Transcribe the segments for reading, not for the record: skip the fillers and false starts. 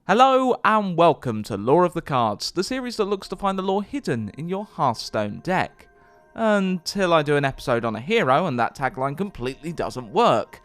Hello and welcome to Lore of the Cards, the series that looks to find the lore hidden in your Hearthstone deck. Until I do an episode on a hero and that tagline completely doesn't work.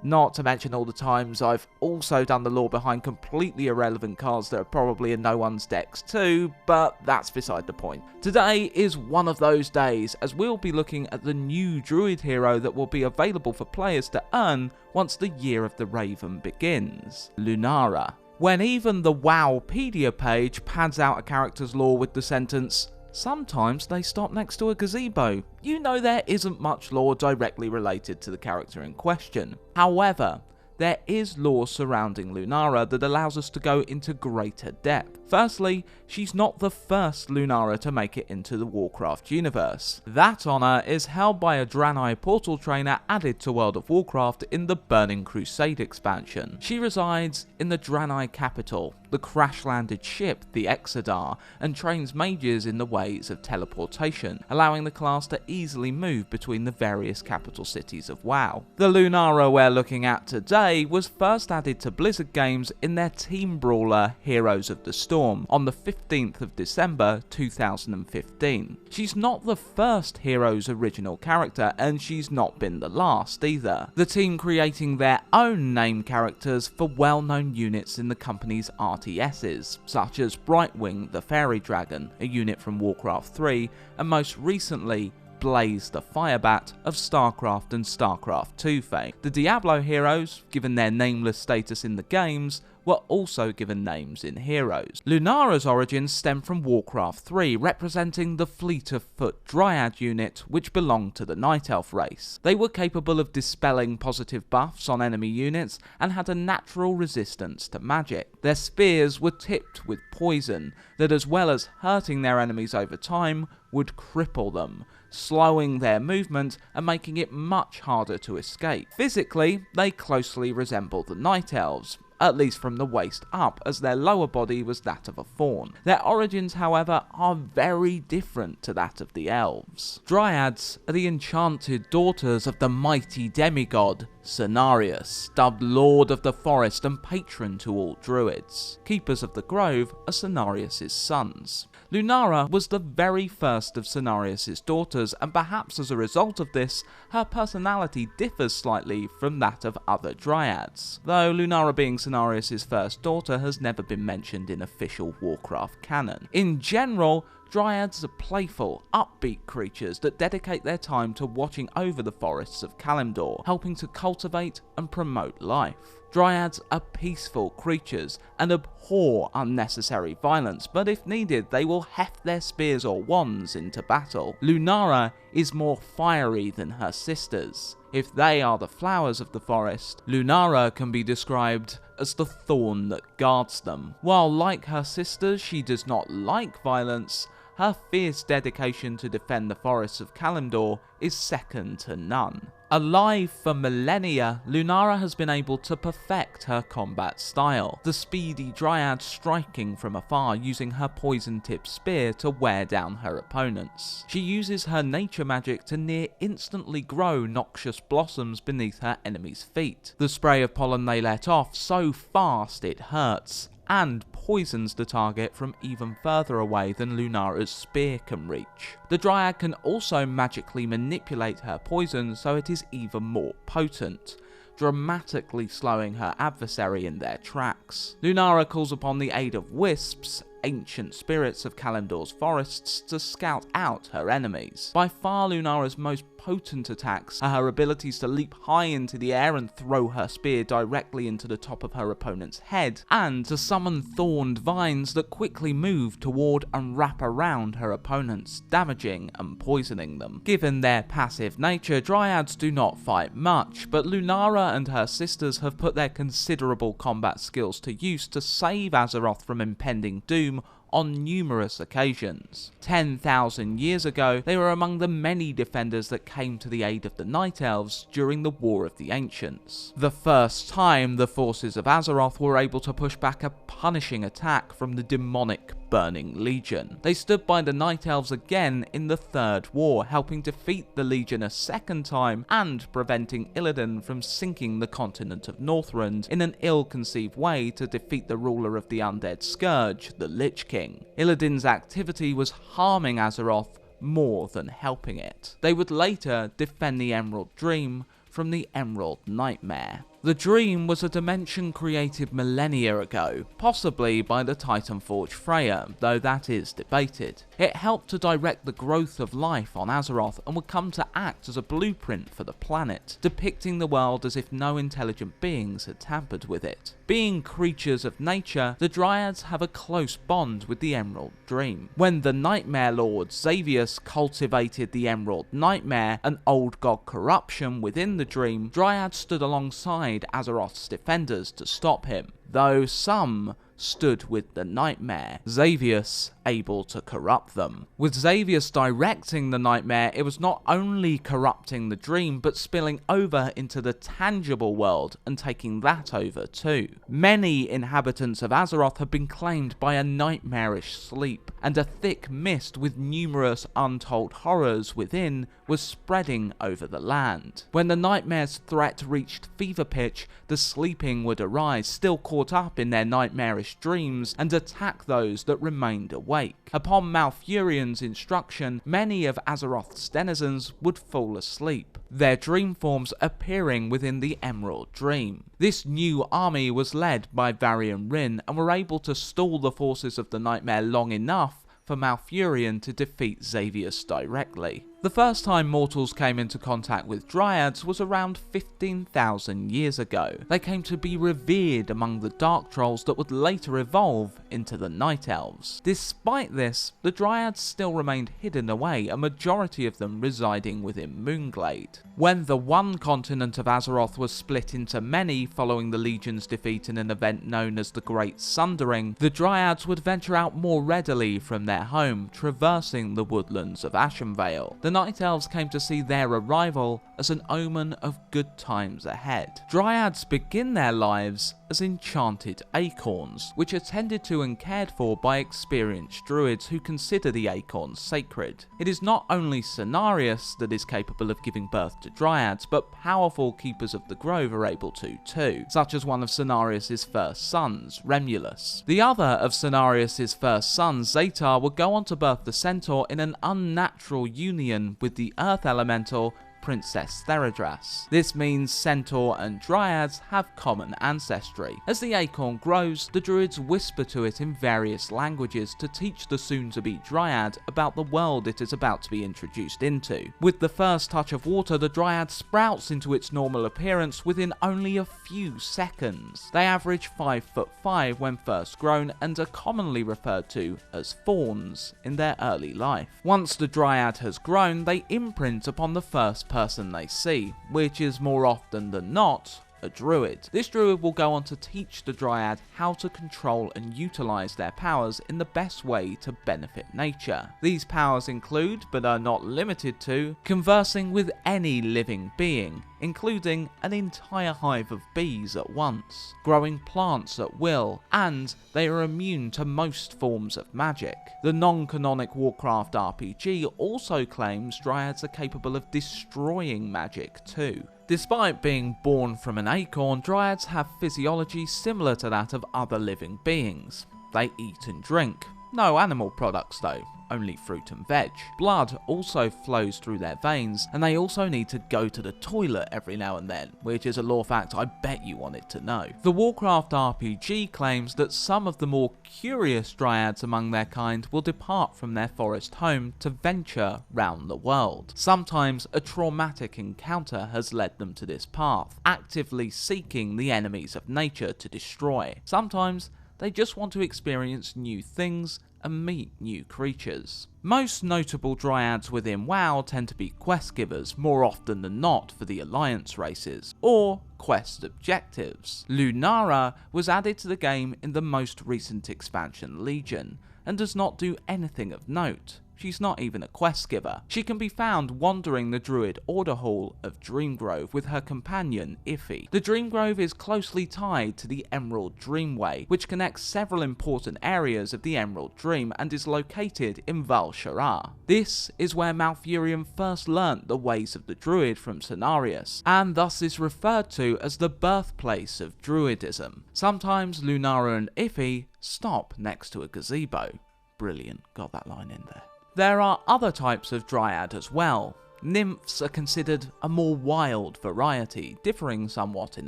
Not to mention all the times I've also done the lore behind completely irrelevant cards that are probably in no one's decks too, but that's beside the point. Today is one of those days, as we'll be looking at the new Druid hero that will be available for players to earn once the Year of the Raven begins, Lunara. When even the Wowpedia page pads out a character's lore with the sentence, "Sometimes they stop next to a gazebo," you know there isn't much lore directly related to the character in question. However, there is lore surrounding Lunara that allows us to go into greater depth. Firstly, she's not the first Lunara to make it into the Warcraft universe. That honour is held by a Draenei portal trainer added to World of Warcraft in the Burning Crusade expansion. She resides in the Draenei capital, the crash-landed ship, the Exodar, and trains mages in the ways of teleportation, allowing the class to easily move between the various capital cities of WoW. The Lunara we're looking at today was first added to Blizzard games in their team brawler Heroes of the Storm on the 15th of December 2015. She's not the first Heroes original character, and she's not been the last either. The team creating their own name characters for well-known units in the company's RTSs, such as Brightwing the Fairy Dragon, a unit from Warcraft 3, and most recently Blaze the Firebat of StarCraft and StarCraft 2 fame. The Diablo heroes, given their nameless status in the games, were also given names in Heroes. Lunara's origins stem from Warcraft 3, representing the Fleet of Foot Dryad unit, which belonged to the Night Elf race. They were capable of dispelling positive buffs on enemy units and had a natural resistance to magic. Their spears were tipped with poison that, as well as hurting their enemies over time, would cripple them, slowing their movement and making it much harder to escape. Physically, they closely resembled the Night Elves, at least from the waist up, as their lower body was that of a faun. Their origins, however, are very different to that of the elves. Dryads are the enchanted daughters of the mighty demigod Cenarius, dubbed Lord of the Forest and patron to all druids. Keepers of the Grove are Cenarius' sons. Lunara was the very first of Cenarius' daughters, and perhaps as a result of this, her personality differs slightly from that of other dryads, though Lunara being Cenarius' first daughter has never been mentioned in official Warcraft canon. In general, dryads are playful, upbeat creatures that dedicate their time to watching over the forests of Kalimdor, helping to cultivate and promote life. Dryads are peaceful creatures and abhor unnecessary violence, but if needed, they will heft their spears or wands into battle. Lunara is more fiery than her sisters. If they are the flowers of the forest, Lunara can be described as the thorn that guards them. While like her sisters, she does not like violence, her fierce dedication to defend the forests of Kalimdor is second to none. Alive for millennia, Lunara has been able to perfect her combat style, the speedy dryad striking from afar using her poison-tipped spear to wear down her opponents. She uses her nature magic to near instantly grow noxious blossoms beneath her enemies' feet. The spray of pollen they let off so fast it hurts, and poisons the target from even further away than Lunara's spear can reach. The Dryad can also magically manipulate her poison so it is even more potent, dramatically slowing her adversary in their tracks. Lunara calls upon the aid of wisps, ancient spirits of Kalimdor's forests, to scout out her enemies. By far Lunara's most potent attacks are her abilities to leap high into the air and throw her spear directly into the top of her opponent's head, and to summon thorned vines that quickly move toward and wrap around her opponents, damaging and poisoning them. Given their passive nature, dryads do not fight much, but Lunara and her sisters have put their considerable combat skills to use to save Azeroth from impending doom on numerous occasions. 10,000 years ago, they were among the many defenders that came to the aid of the Night Elves during the War of the Ancients. The first time the forces of Azeroth were able to push back a punishing attack from the demonic Burning Legion. They stood by the Night Elves again in the Third War, helping defeat the Legion a second time and preventing Illidan from sinking the continent of Northrend in an ill-conceived way to defeat the ruler of the Undead Scourge, the Lich King. Illidan's activity was harming Azeroth more than helping it. They would later defend the Emerald Dream from the Emerald Nightmare. The Dream was a dimension created millennia ago, possibly by the Titanforge Freya, though that is debated. It helped to direct the growth of life on Azeroth and would come to act as a blueprint for the planet, depicting the world as if no intelligent beings had tampered with it. Being creatures of nature, the Dryads have a close bond with the Emerald Dream. When the Nightmare Lord Xavius cultivated the Emerald Nightmare, an old god corruption within the Dream, Dryads stood alongside Azeroth's defenders to stop him, though some stood with the Nightmare, Xavius able to corrupt them. With Xavius directing the Nightmare, it was not only corrupting the Dream, but spilling over into the tangible world and taking that over too. Many inhabitants of Azeroth had been claimed by a nightmarish sleep, and a thick mist with numerous untold horrors within was spreading over the land. When the Nightmare's threat reached fever pitch, the sleeping would arise, still caught up in their nightmarish dreams, and attack those that remained awake. Upon Malfurion's instruction, many of Azeroth's denizens would fall asleep, their dream forms appearing within the Emerald Dream. This new army was led by Varian Wrynn and were able to stall the forces of the Nightmare long enough for Malfurion to defeat Xavius directly. The first time mortals came into contact with Dryads was around 15,000 years ago. They came to be revered among the Dark Trolls that would later evolve into the Night Elves. Despite this, the Dryads still remained hidden away, a majority of them residing within Moonglade. When the one continent of Azeroth was split into many following the Legion's defeat in an event known as the Great Sundering, the Dryads would venture out more readily from their home, traversing the woodlands of Ashenvale. The Night Elves came to see their arrival as an omen of good times ahead. Dryads begin their lives as enchanted acorns, which are tended to and cared for by experienced druids who consider the acorns sacred. It is not only Cenarius that is capable of giving birth to dryads, but powerful keepers of the grove are able to too, such as one of Cenarius' first sons, Remulus. The other of Cenarius' first sons, Zatar, would go on to birth the centaur in an unnatural union with the earth elemental Princess Theradras. This means Centaur and Dryads have common ancestry. As the acorn grows, the druids whisper to it in various languages to teach the soon-to-be Dryad about the world it is about to be introduced into. With the first touch of water, the Dryad sprouts into its normal appearance within only a few seconds. They average 5'5" when first grown and are commonly referred to as fawns in their early life. Once the Dryad has grown, they imprint upon the first person they see, which is more often than not a druid. This druid will go on to teach the Dryad how to control and utilize their powers in the best way to benefit nature. These powers include, but are not limited to, conversing with any living being, including an entire hive of bees at once, growing plants at will, and they are immune to most forms of magic. The non-canonic Warcraft RPG also claims Dryads are capable of destroying magic too. Despite being born from an acorn, Dryads have physiology similar to that of other living beings. They eat and drink. No animal products though, only fruit and veg. Blood also flows through their veins, and they also need to go to the toilet every now and then, which is a lore fact I bet you wanted to know. The Warcraft RPG claims that some of the more curious Dryads among their kind will depart from their forest home to venture round the world. Sometimes a traumatic encounter has led them to this path, actively seeking the enemies of nature to destroy. Sometimes they just want to experience new things and meet new creatures. Most notable Dryads within WoW tend to be quest givers, more often than not for the Alliance races, or quest objectives. Lunara was added to the game in the most recent expansion Legion, and does not do anything of note. She's not even a quest giver. She can be found wandering the Druid Order Hall of Dreamgrove with her companion Iffy. The Dreamgrove is closely tied to the Emerald Dreamway, which connects several important areas of the Emerald Dream and is located in Val Shara. This is where Malfurion first learnt the ways of the Druid from Cenarius, and thus is referred to as the birthplace of Druidism. Sometimes Lunara and Iffy stop next to a gazebo. Brilliant, got that line in there. There are other types of Dryad as well. Nymphs are considered a more wild variety, differing somewhat in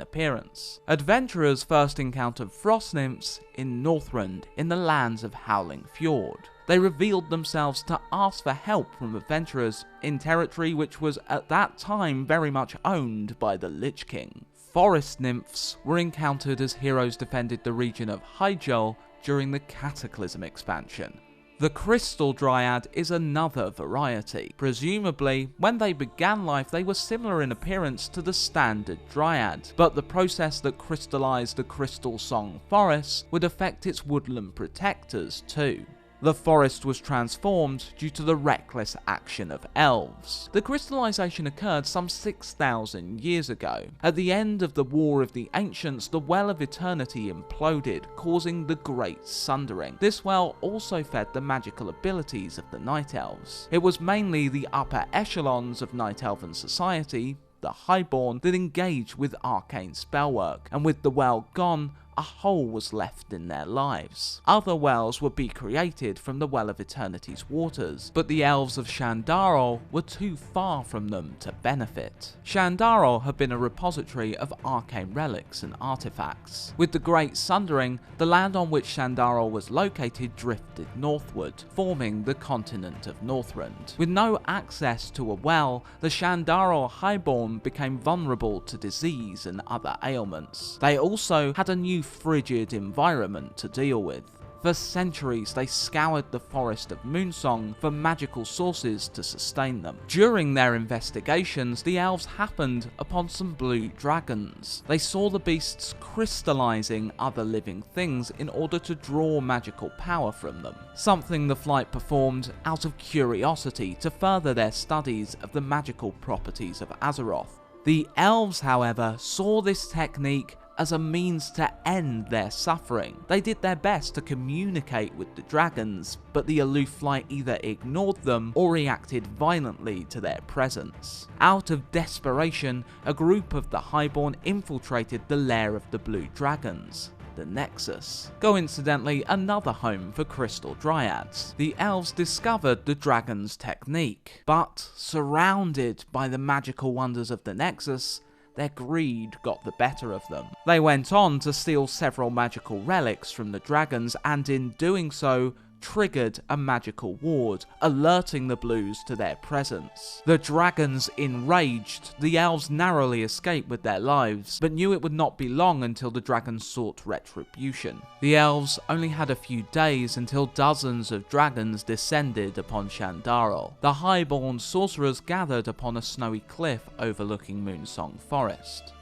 appearance. Adventurers first encountered frost nymphs in Northrend, in the lands of Howling Fjord. They revealed themselves to ask for help from adventurers in territory which was at that time very much owned by the Lich King. Forest nymphs were encountered as heroes defended the region of Hyjal during the Cataclysm expansion. The Crystal Dryad is another variety. Presumably, when they began life they were similar in appearance to the standard Dryad, but the process that crystallized the Crystal Song forest would affect its woodland protectors too. The forest was transformed due to the reckless action of elves. The crystallization occurred some 6,000 years ago. At the end of the War of the Ancients, the Well of Eternity imploded, causing the Great Sundering. This well also fed the magical abilities of the Night Elves. It was mainly the upper echelons of Night Elven society, the Highborn, that engaged with arcane spellwork, and with the well gone, a hole was left in their lives. Other wells would be created from the Well of Eternity's waters, but the elves of Shandaral were too far from them to benefit. Shandaral had been a repository of arcane relics and artifacts. With the Great Sundering, the land on which Shandaral was located drifted northward, forming the continent of Northrend. With no access to a well, the Shandaral Highborn became vulnerable to disease and other ailments. They also had a new frigid environment to deal with. For centuries, they scoured the forest of Moonsong for magical sources to sustain them. During their investigations, the elves happened upon some blue dragons. They saw the beasts crystallizing other living things in order to draw magical power from them, something the flight performed out of curiosity to further their studies of the magical properties of Azeroth. The elves, however, saw this technique as a means to end their suffering. They did their best to communicate with the dragons, but the aloof flight either ignored them or reacted violently to their presence. Out of desperation, a group of the Highborn infiltrated the lair of the blue dragons, the Nexus. Coincidentally, another home for Crystal Dryads. The elves discovered the dragon's technique, but surrounded by the magical wonders of the Nexus, their greed got the better of them. They went on to steal several magical relics from the dragons, and in doing so, triggered a magical ward, alerting the blues to their presence. The dragons enraged, the elves narrowly escaped with their lives, but knew it would not be long until the dragons sought retribution. The elves only had a few days until dozens of dragons descended upon Shandaral. The highborn sorcerers gathered upon a snowy cliff overlooking Moonsong Forest.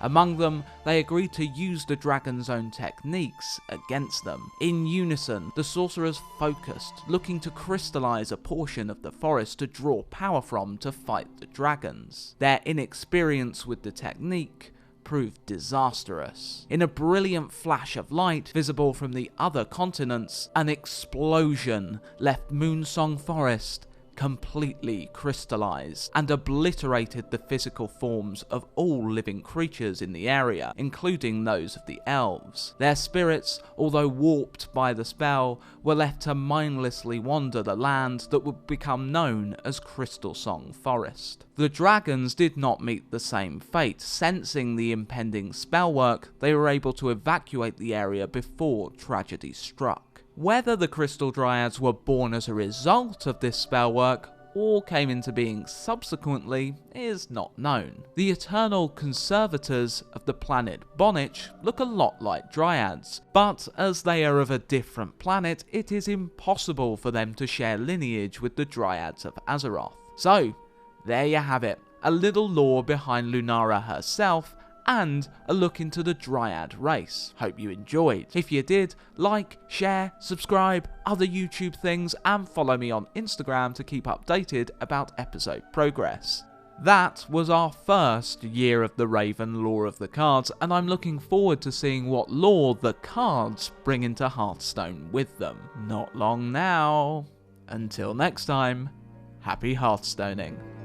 Among them, they agreed to use the dragon's own techniques against them. In unison, the sorcerers focused, looking to crystallize a portion of the forest to draw power from to fight the dragons. Their inexperience with the technique proved disastrous. In a brilliant flash of light visible from the other continents, an explosion left Moonsong Forest completely crystallized and obliterated the physical forms of all living creatures in the area, including those of the elves. Their spirits, although warped by the spell, were left to mindlessly wander the land that would become known as Crystal Song Forest. The dragons did not meet the same fate. Sensing the impending spellwork, they were able to evacuate the area before tragedy struck. Whether the Crystal Dryads were born as a result of this spellwork or came into being subsequently is not known. The eternal conservators of the planet Bonich look a lot like Dryads, but as they are of a different planet, it is impossible for them to share lineage with the Dryads of Azeroth. So, there you have it, a little lore behind Lunara herself and a look into the Dryad race. Hope you enjoyed. If you did, like, share, subscribe, other YouTube things, and follow me on Instagram to keep updated about episode progress. That was our first Year of the Raven lore of the cards, and I'm looking forward to seeing what lore the cards bring into Hearthstone with them. Not long now. Until next time, happy Hearthstoning.